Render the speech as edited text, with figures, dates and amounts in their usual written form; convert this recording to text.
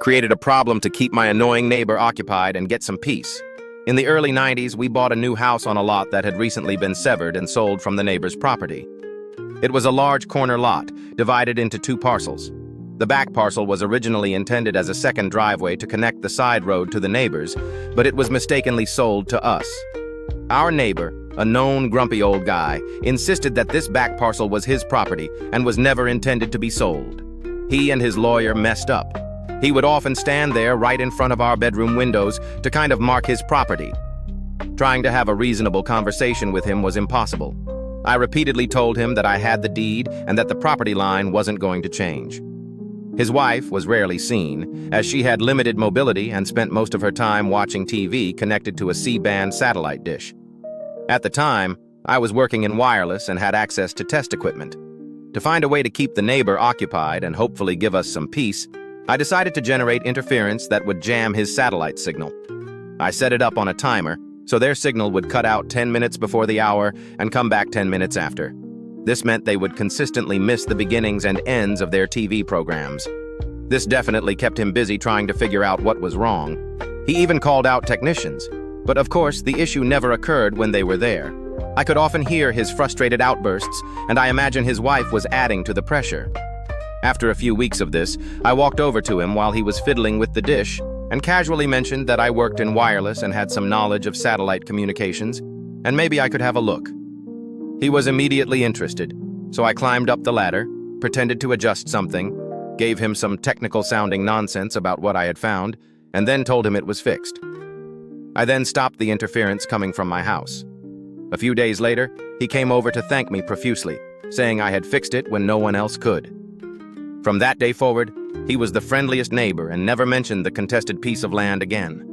created a problem to keep my annoying neighbor occupied and get some peace. In the early 90s, we bought a new house on a lot that had recently been severed and sold from the neighbor's property. It was a large corner lot, divided into two parcels. The back parcel was originally intended as a second driveway to connect the side road to the neighbors, but it was mistakenly sold to us. Our neighbor, a known grumpy old guy, insisted that this back parcel was his property and was never intended to be sold. He and his lawyer messed up. He would often stand there right in front of our bedroom windows to kind of mark his property. Trying to have a reasonable conversation with him was impossible. I repeatedly told him that I had the deed and that the property line wasn't going to change. His wife was rarely seen, as she had limited mobility and spent most of her time watching TV connected to a C-band satellite dish. At the time, I was working in wireless and had access to test equipment. To find a way to keep the neighbor occupied and hopefully give us some peace, I decided to generate interference that would jam his satellite signal. I set it up on a timer, so their signal would cut out 10 minutes before the hour and come back 10 minutes after. This meant they would consistently miss the beginnings and ends of their TV programs. This definitely kept him busy trying to figure out what was wrong. He even called out technicians, but of course the issue never occurred when they were there. I could often hear his frustrated outbursts, and I imagine his wife was adding to the pressure. After a few weeks of this, I walked over to him while he was fiddling with the dish and casually mentioned that I worked in wireless and had some knowledge of satellite communications, and maybe I could have a look. He was immediately interested, so I climbed up the ladder, pretended to adjust something, gave him some technical-sounding nonsense about what I had found, and then told him it was fixed. I then stopped the interference coming from my house. A few days later, he came over to thank me profusely, saying I had fixed it when no one else could. From that day forward, he was the friendliest neighbor and never mentioned the contested piece of land again.